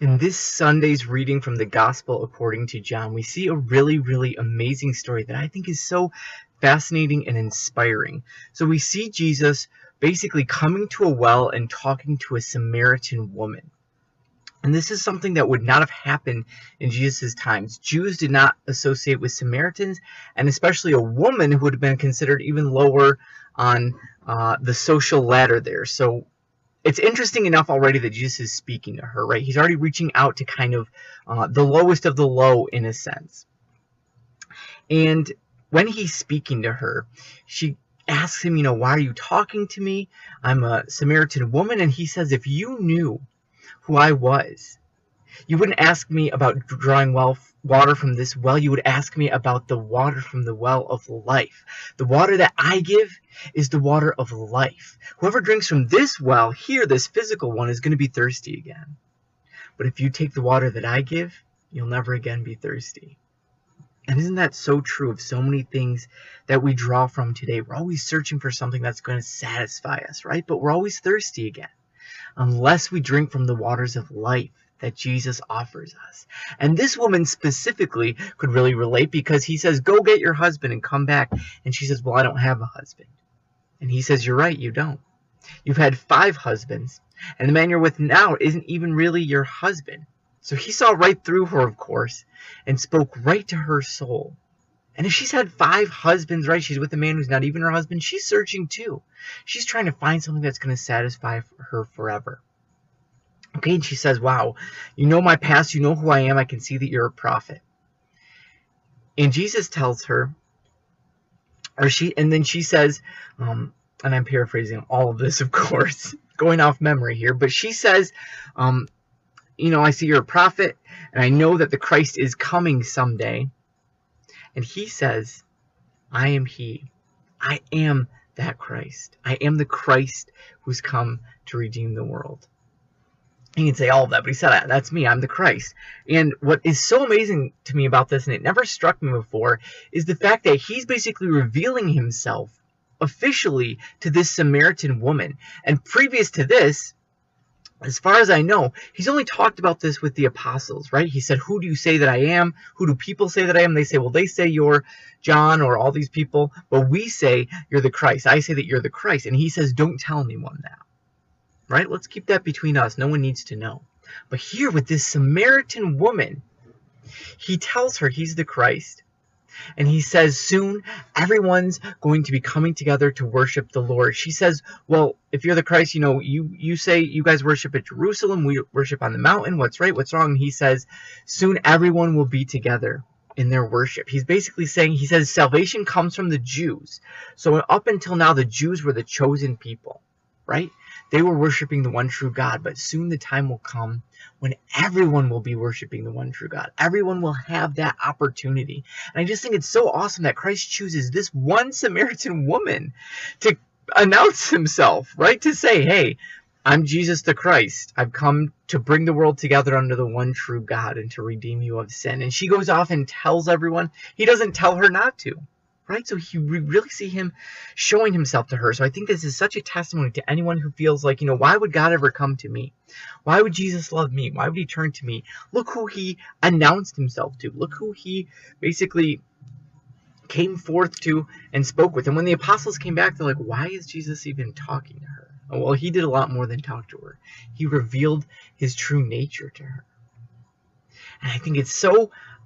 In this Sunday's reading from the Gospel according to John, we see a really, really amazing story that I think is so fascinating and inspiring. So we see Jesus basically coming to a well and talking to a Samaritan woman. And this is something that would not have happened in Jesus' times. Jews did not associate with Samaritans, and especially a woman who would have been considered even lower on the social ladder there. So it's interesting enough already that Jesus is speaking to her, right? He's already reaching out to kind of the lowest of the low, in a sense. And when he's speaking to her, she asks him, why are you talking to me? I'm a Samaritan woman. And he says, if you knew who I was, you wouldn't ask me about drawing water from this well. You would ask me about the water from the well of life. The water that I give is the water of life. Whoever drinks from this well here, this physical one, is going to be thirsty again. But if you take the water that I give, you'll never again be thirsty. And isn't that so true of so many things that we draw from today? We're always searching for something that's going to satisfy us, right? But we're always thirsty again, unless we drink from the waters of life that Jesus offers us. And this woman specifically could really relate, because he says, go get your husband and come back. And she says, well, I don't have a husband. And he says, you're right, you don't. You've had 5 husbands, and the man you're with now isn't even really your husband. So he saw right through her, of course, and spoke right to her soul. And if she's had 5 husbands, right, she's with a man who's not even her husband, she's searching too. She's trying to find something that's going to satisfy her forever. Okay, and she says, wow, you know my past, you know who I am, I can see that you're a prophet. And Jesus tells her, and then she says, and I'm paraphrasing all of this, of course, going off memory here, but she says, I see you're a prophet, and I know that the Christ is coming someday. And he says, I am he. I am that Christ. I am the Christ who's come to redeem the world. He can say all of that, but he said, that's me, I'm the Christ. And what is so amazing to me about this, and it never struck me before, is the fact that he's basically revealing himself officially to this Samaritan woman. And previous to this, as far as I know, he's only talked about this with the apostles, right? He said, who do you say that I am? Who do people say that I am? They say, well, they say you're John or all these people, but we say you're the Christ. I say that you're the Christ. And he says, don't tell anyone that. Right? Let's keep that between us. No one needs to know. But here with this Samaritan woman, he tells her he's the Christ. And he says soon everyone's going to be coming together to worship the Lord. She says, well, if you're the Christ, you say you guys worship at Jerusalem. We worship on the mountain. What's right? What's wrong? And he says, soon everyone will be together in their worship. He's basically saying, he says salvation comes from the Jews. So up until now, the Jews were the chosen people, right? They were worshiping the one true God, but soon the time will come when everyone will be worshiping the one true God. Everyone will have that opportunity. And I just think it's so awesome that Christ chooses this one Samaritan woman to announce himself, right? To say, hey, I'm Jesus the Christ. I've come to bring the world together under the one true God and to redeem you of sin. And she goes off and tells everyone. He doesn't tell her not to. Right? So we really see him showing himself to her. So I think this is such a testimony to anyone who feels like, why would God ever come to me? Why would Jesus love me? Why would he turn to me? Look who he announced himself to. Look who he basically came forth to and spoke with. And when the apostles came back, they're like, why is Jesus even talking to her? Oh, well, he did a lot more than talk to her. He revealed his true nature to her. And I think it's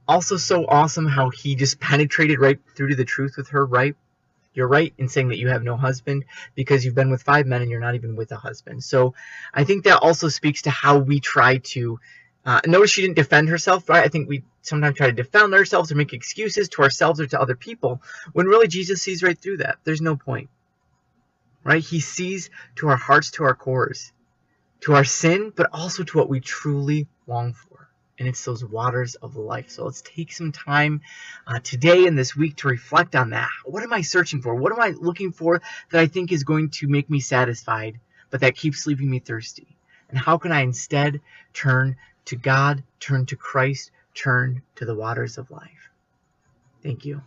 also so awesome how he just penetrated right through to the truth with her, right? You're right in saying that you have no husband because you've been with 5 men and you're not even with a husband. So I think that also speaks to how we try to, notice she didn't defend herself, right? I think we sometimes try to defend ourselves or make excuses to ourselves or to other people when really Jesus sees right through that. There's no point, right? He sees to our hearts, to our cores, to our sin, but also to what we truly long for. And it's those waters of life. So let's take some time today and this week to reflect on that. What am I searching for? What am I looking for that I think is going to make me satisfied, but that keeps leaving me thirsty? And how can I instead turn to God, turn to Christ, turn to the waters of life? Thank you.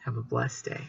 Have a blessed day.